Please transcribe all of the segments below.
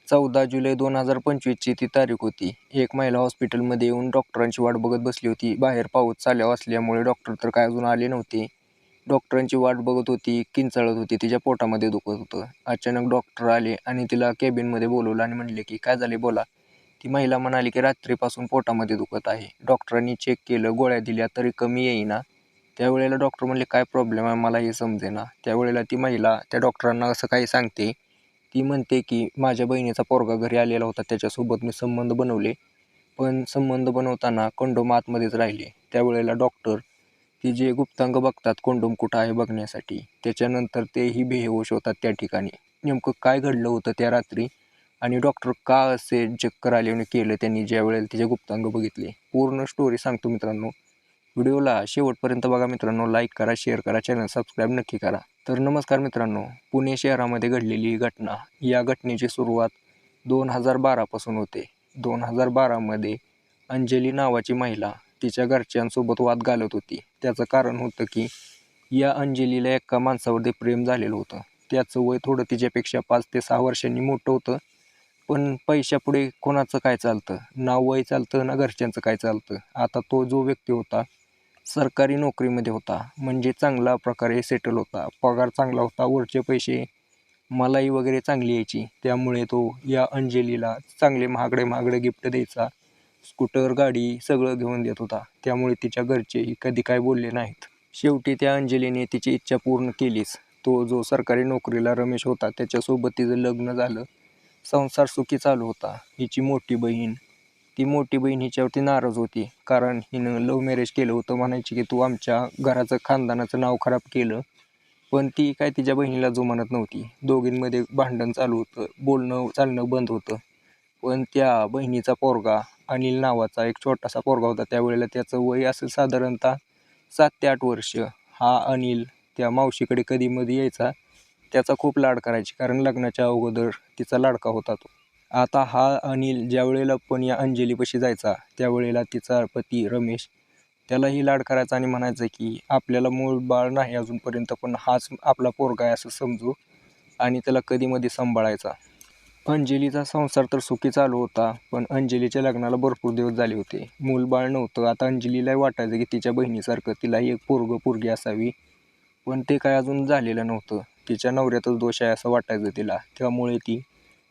14 जुलै 2025ची ती तारीख होती. एक महिला हॉस्पिटलमध्ये येऊन डॉक्टरांची वाट बघत बसली होती. बाहेर पाऊस चालू असल्यामुळे डॉक्टर तर काय अजून आले नव्हते. डॉक्टरांची वाट बघत होती, किंचाळत होती, तिच्या पोटामध्ये दुखत होतं. अचानक डॉक्टर आले आणि तिला केबिनमध्ये बोलवलं आणि म्हणले की काय झाले बोला. ती महिला म्हणाली की रात्रीपासून पोटामध्ये दुखत आहे. डॉक्टरांनी चेक केलं, गोळ्या दिल्या तरी कमी येईना. त्यावेळेला डॉक्टर म्हणले काय प्रॉब्लेम आहे मला हे समजेना. त्यावेळेला ती महिला त्या डॉक्टरांना असं काही सांगते. ती म्हणते की माझ्या बहिणीचा पोरगा घरी आलेला होता, त्याच्यासोबत मी संबंध बनवले, पण संबंध बनवताना कंडोम आतमध्येच राहिले. त्यावेळेला डॉक्टर ती जे गुप्तांग बघतात कंडोम कुठं आहे बघण्यासाठी, त्याच्यानंतर तेही बेहोश होतात त्या ठिकाणी. नेमकं काय घडलं होतं त्या रात्री आणि डॉक्टर का असे चक्कर आल्याने केलं त्यांनी ज्या वेळेला तिचे गुप्तांग बघितले, पूर्ण स्टोरी सांगतो मित्रांनो. व्हिडिओला शेवटपर्यंत बघा मित्रांनो. लाईक करा, शेअर करा, चॅनल सबस्क्राईब नक्की करा. तर नमस्कार मित्रांनो, पुणे शहरामध्ये घडलेली ही घटना. या घटनेची सुरुवात 2012 पासून होते. 2012मध्ये अंजली नावाची महिला तिच्या घरच्यांसोबत वाद घालत होती. त्याचं कारण होतं की या अंजलीला एका माणसावरती प्रेम झालेलं होतं. त्याचं वय थोडं तिच्यापेक्षा 5 ते 6 वर्षांनी मोठं होतं. पण पैशापुढे कोणाचं काय चालतं, ना वय चालतं ना घरच्यांचं काय चालतं. आता तो जो व्यक्ती होता सरकारी नोकरीमध्ये होता, म्हणजे चांगला प्रकारे सेटल होता, पगार चांगला होता, वरचे पैसे मलाई वगैरे चांगली यायची. त्यामुळे तो या अंजलीला चांगले महागडे गिफ्ट द्यायचा, स्कूटर गाडी सगळं घेऊन देत होता. त्यामुळे तिच्या घरचेही कधी काय बोलले नाहीत. शेवटी त्या अंजलीने तिची इच्छा पूर्ण केलीच. तो जो सरकारी नोकरीला रमेश होता त्याच्यासोबत तिचं लग्न झालं. संसार सुखी चालू होता. हिची ती मोठी बहीण हिच्यावरती नाराज होती, कारण हिनं लव्ह मॅरेज केलं होतं. म्हणायची की तू आमच्या घराचं खानदानाचं नाव खराब केलं. पण ती काय तिच्या बहिणीला जुमानत नव्हती. दोघींमध्ये भांडण चालू होतं, बोलणं चालणं बंद होतं. पण त्या बहिणीचा पोरगा अनिल नावाचा एक छोटासा पोरगा होता. त्यावेळेला त्याचं वय असेल साधारणतः 7 ते 8 वर्ष. हा अनिल त्या मावशीकडे कधीमधी यायचा. त्याचा खूप लाड करायची, कारण लग्नाच्या अगोदर तिचा लाडका होता तो. आता हा अनिल ज्यावेळेला पण या अंजलीपाशी जायचा, त्यावेळेला तिचा पती रमेश त्यालाही लाड करायचा आणि म्हणायचं की आपल्याला मूल बाळ नाही अजूनपर्यंत, पण हाच आपला पोरगा आहे असं समजू, आणि त्याला कधीमध्ये सांभाळायचा. अंजलीचा संसार तर सुखी चालू होता, पण अंजलीच्या लग्नाला भरपूर दिवस झाले होते. मूलबाळ नव्हतं. आता अंजलीलाही वाटायचं की तिच्या बहिणीसारखं तिलाही एक पोरगी असावी, पण ते काय अजून झालेलं नव्हतं. तिच्या नवऱ्यातच दोष आहे असं वाटायचं तिला. त्यामुळे ती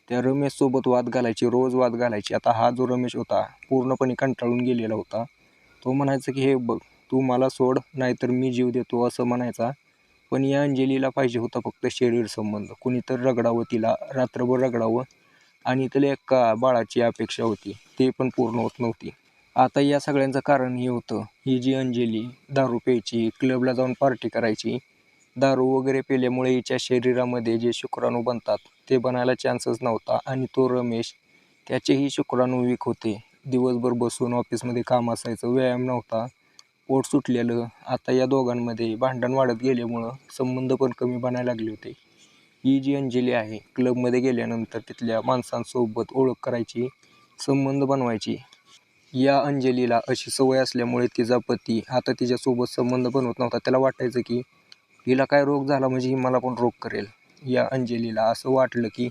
त्या रमेशसोबत वाद घालायची, रोज वाद घालायची. आता हा जो रमेश होता पूर्णपणे कंटाळून गेलेला होता. तो म्हणायचा की हे बघ, तू मला सोड नाहीतर मी जीव देतो असं म्हणायचा. पण या अंजलीला पाहिजे होता फक्त शरीर संबंध. कुणीतर रगडावं तिला, रात्रभर रगडावं, आणि तिला एका बाळाची अपेक्षा होती, ते पण पूर्ण होत नव्हती. आता या सगळ्यांचं कारण हे होतं, ही जी अंजली दारू प्यायची, क्लबला जाऊन पार्टी करायची. दारू वगैरे पिल्यामुळे हिच्या शरीरामध्ये जे शुक्राणू बनतात ते बनायला चान्सच नव्हता. आणि तो रमेश, त्याचेही शुक्राणू वीक होते. दिवसभर बसून ऑफिसमध्ये काम असायचं, व्यायाम नव्हता, पोट सुटलेलं. आता या दोघांमध्ये भांडण वाढत गेल्यामुळं संबंध पण कमी बनायला लागले होते. ही जी अंजली आहे, क्लबमध्ये गेल्यानंतर तिथल्या माणसांसोबत ओळख करायची, संबंध बनवायची. या अंजलीला अशी सवय असल्यामुळे तिचा पती आता तिच्यासोबत संबंध बनवत नव्हता. त्याला वाटायचं की हिला काय रोग झाला म्हणजे ही मला पण रोग करेल. या अंजलीला असं वाटलं की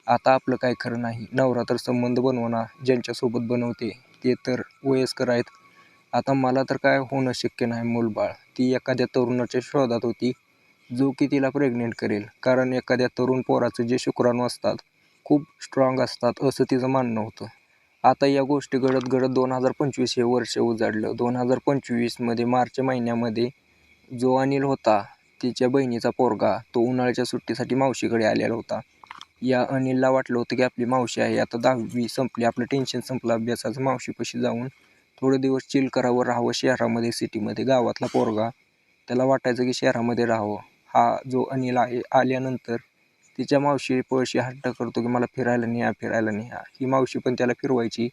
आता आपलं काय खरं नाही. नवरा तर संबंध बनवणार, ज्यांच्यासोबत बनवते ते तर वयस्कर आहेत. आता मला तर काय होणं शक्य नाही मूलबाळ. ती एखाद्या तरुणाच्या शोधात होती, जो की तिला प्रेग्नेंट करेल. कारण एखाद्या तरुण पोराचे जे शुक्राणू असतात खूप स्ट्रॉंग असतात असं तिचं मानणं होतं. आता या गोष्टी घडत घडत 2025 हे वर्ष उजाडलं. 2025मध्ये मार्च महिन्यामध्ये जो अनिल होता, तिच्या बहिणीचा पोरगा, तो उन्हाळ्याच्या सुट्टीसाठी मावशीकडे आलेला होता. या अनिलला वाटलं होतं की आपली मावशी आहे, आता 10वी संपली, आपलं टेन्शन संपलं अभ्यासाचं, मावशीपाशी जाऊन थोडे दिवस चिल करावं, राहावं शहरामध्ये, सिटीमध्ये. गावातला पोरगा, त्याला वाटायचं की शहरामध्ये राहावं. हा जो अनिल आहे आल्यानंतर तिच्या मावशीपाशी हट्ट करतो की मला फिरायला न्या. ही मावशी पण त्याला फिरवायची.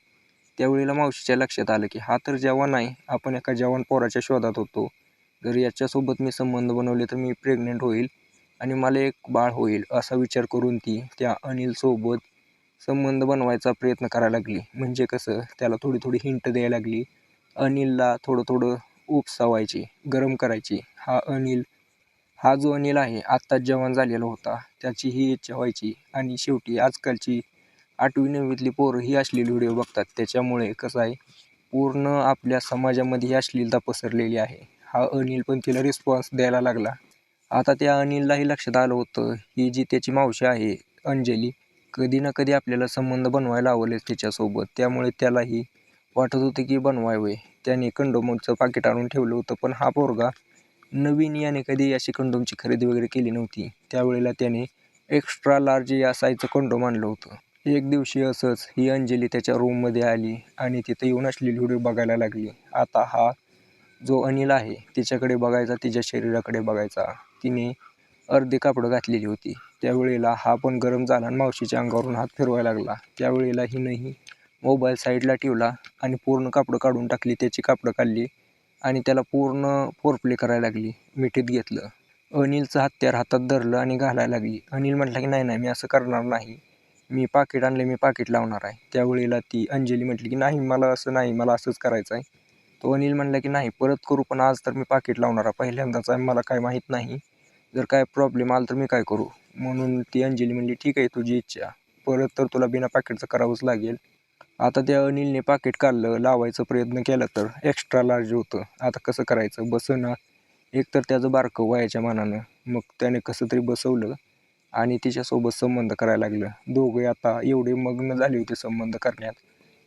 त्यावेळेला मावशीच्या लक्षात आलं की हा तर जवान आहे, आपण एका जवान पोराच्या शोधात होतो. जर याच्यासोबत मी संबंध बनवले तर मी प्रेग्नेंट होईल आणि मला एक बाळ होईल, असा विचार करून ती त्या अनिलसोबत संबंध बनवायचा प्रयत्न करायला लागली. म्हणजे कसं, त्याला थोडी हिंट द्यायला लागली. अनिलला थोडं उपसावायची, गरम करायची. हा जो अनिल आहे आत्ताच जवान झालेला होता, त्याची ही इच्छा व्हायची. आणि शेवटी आजकालची 8वी-9वीतली पोरं ही अश्लील व्हिडिओ बघतात. त्याच्यामुळे कसं आहे, पूर्ण आपल्या समाजामध्ये ही अश्लीलता पसरलेली आहे. हा अनिल पण तिला रिस्पॉन्स द्यायला लागला. आता त्या अनिललाही लक्षात आलं होतं, ही जी त्याची मावशी आहे अंजली, कधी ना कधी आपल्याला संबंध बनवायला लावलेच तिच्यासोबत. त्यामुळे त्यालाही वाटत होतं की बनवावे. त्याने कंडोमचं पाकिट आणून ठेवलं होतं. पण हा पोरगा नवीन, याने कधी अशी कंडोमची खरेदी वगैरे केली नव्हती. त्यावेळेला त्याने एक्स्ट्रा लार्ज या साईजचं कंडोम आणलं होतं. एक दिवशी असंच ही अंजली त्याच्या रूममध्ये आली आणि तिथं येऊन अश्लील व्हिडिओ बघायला लागली. आता हा जो अनिल आहे तिच्याकडे बघायचा, तिच्या शरीराकडे बघायचा. तिने अर्धी कापडं घातलेली होती. त्यावेळेला हा पण गरम झाला आणि मावशीच्या अंगावरून हात फिरवायला लागला. त्यावेळेला हिनंही मोबाईल साईडला ठेवला आणि पूर्ण कापडं काढून टाकली. त्याची कापडं काढली आणि त्याला पूर्ण फोरप्ले करायला लागली. मिठीत घेतलं. अनिलचं हत्यार हातात धरलं आणि घालायला लागली. अनिल म्हटला की नाही नाही, मी असं करणार नाही, मी पाकीट आणले, मी पाकीट लावणार आहे. त्यावेळेला ती अंजली म्हटली की नाही, मला असं नाही, मला असंच करायचं आहे. तो अनिल म्हणला की नाही, परत करू, पण आज तर मी पाकीट लावणार आहे, पहिल्यांदाच आहे, मला काय माहीत नाही, जर काय प्रॉब्लेम आला तर मी काय करू. म्हणून ती अंजली म्हणली ठीक आहे, तुझी इच्छा, परत तर तुला बिना पाकीटचं करावंच लागेल. आता त्या अनिलने पाकीट काढलं, लावायचा प्रयत्न केला तर एक्स्ट्रा लार्ज होतं. आता कसं करायचं, बसना. एकतर त्याचं बारकं वयाच्या मानानं, मग त्याने कसं तरी बसवलं आणि तिच्यासोबत संबंध करायला लागलं. दोघे आता एवढे मग्न झाले होते संबंध करण्यात,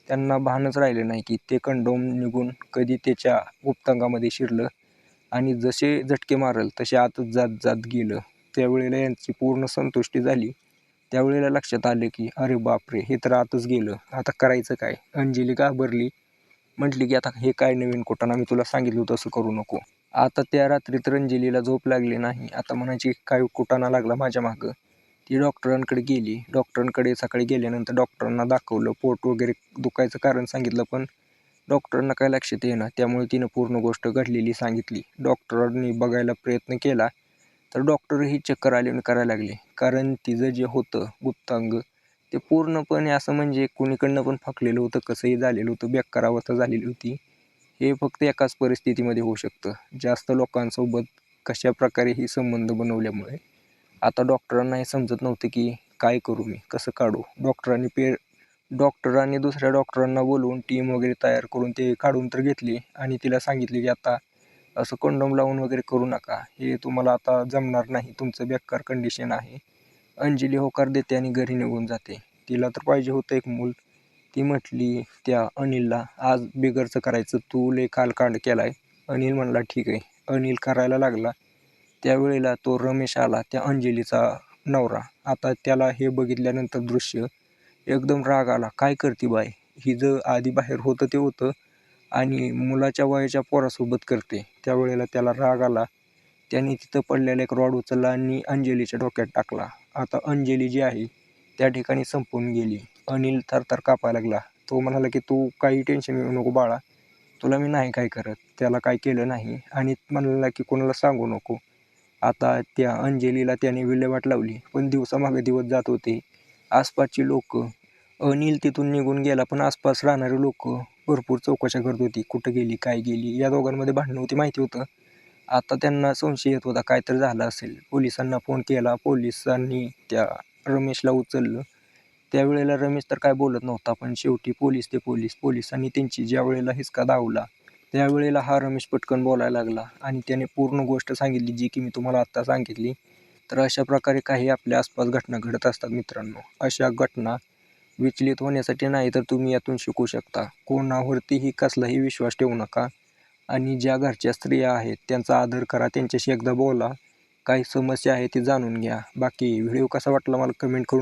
त्यांना भानच राहिलं नाही की ते कंडोम निघून कधी त्याच्या गुप्तांगामध्ये शिरलं आणि जसे झटके मारल तसे आतच जात जात गेलं. त्यावेळेला यांची पूर्ण संतुष्टी झाली. त्यावेळेला लक्षात आलं की अरे बापरे, हे तर आतच गेलं, आता करायचं काय. अंजली घाबरली, म्हटली की आता हे काय नवीन कुटाणा, मी तुला सांगितलं होतं असं करू नको. आता त्या रात्री तर अंजलीला झोप लागली नाही. आता म्हणायची काय कुटाणा लागला माझ्या मागं. ती डॉक्टरांकडे गेली. डॉक्टरांकडे सकाळी गेल्यानंतर डॉक्टरांना दाखवलं, पोट वगैरे दुखायचं कारण सांगितलं, पण डॉक्टरांना काय लक्षात येईना. त्यामुळे तिनं पूर्ण गोष्ट घडलेली सांगितली. डॉक्टरांनी बघायला प्रयत्न केला तर डॉक्टरही चक्कर आले आणि करायला लागले, कारण तिचं जे होतं गुप्तांग ते पूर्णपणे असं म्हणजे कुणीकडनं पण फाकलेलं होतं, कसंही झालेलं होतं, बेकार अवस्था झालेली होती. हे फक्त एकाच परिस्थितीमध्ये होऊ शकतं, जास्त लोकांसोबत कशा प्रकारेही संबंध बनवल्यामुळे. आता डॉक्टरांना हे समजत नव्हतं की काय करू, मी कसं काढू. डॉक्टरांनी दुसऱ्या डॉक्टरांना बोलवून टीम वगैरे तयार करून ते काढून तर घेतली आणि तिला सांगितले की आता असं कंडोम लावून वगैरे करू नका, हे तुम्हाला आता जमणार नाही, तुमचं बेकार कंडिशन आहे. अंजली होकार देते आणि घरी निघून जाते. तिला तर पाहिजे होतं एक मूल. ती म्हटली त्या अनिलला, आज बिगरचं करायचं, तू लय कांड केलाय. अनिल म्हणला ठीक आहे. अनिल करायला लागला. त्यावेळेला तो रमेश आला, त्या अंजलीचा नवरा. आता त्याला हे बघितल्यानंतर दृश्य एकदम राग आला. काय करते बाय, हिचं आधी बाहेर होतं ते होतं आणि मुलाच्या वयाच्या पोरासोबत करते. त्यावेळेला त्याला राग आला. त्याने तिथं पडलेला एक रॉड उचलला आणि अंजलीच्या डोक्यात टाकला. आता अंजली जी आहे त्या ठिकाणी संपून गेली. अनिल थरथर कापायला लागला. तो म्हणाला की तू काही टेन्शन घेऊ नको बाळा, तुला मी नाही काय करत. त्याला काय केलं नाही आणि म्हणाला की कोणाला सांगू नको. आता त्या अंजलीला त्याने विल्हेवाट लावली, पण दिवसामागे दिवस जात होते. आसपासची लोक, अनिल तिथून निघून गेला पण आसपास राहणारे लोक भरपूर चौकशा करत होती, कुठं गेली, काय गेली. या दोघांमध्ये भांडणं होती माहिती होतं. आता त्यांना संशय येत होता काहीतरी झालं असेल. पोलिसांना फोन केला. पोलिसांनी त्या रमेशला उचललं. त्यावेळेला रमेश तर काय बोलत नव्हता, पण शेवटी पोलिसांनी त्यांची ज्या वेळेला हिसका दावला त्यावेळेला हा रमेश पटकन बोलायला लागला आणि त्याने पूर्ण गोष्ट सांगितली, जी की मी तुम्हाला आत्ता सांगितली. तर अशा प्रकारे काही आपल्या आसपास घटना घडत असतात मित्रांनो. अशा घटना विचलित होण्यासाठी नाही, तर तुम्ही यातून शिकू शकता. कोणावरतीही कसलाही विश्वास ठेवू नका आणि ज्या घरच्या स्त्रिया आहेत त्यांचा आदर करा, त्यांच्याशी एकदा बोला, काही समस्या आहे ती जाणून घ्या. बाकी व्हिडिओ कसा वाटला मला कमेंट करून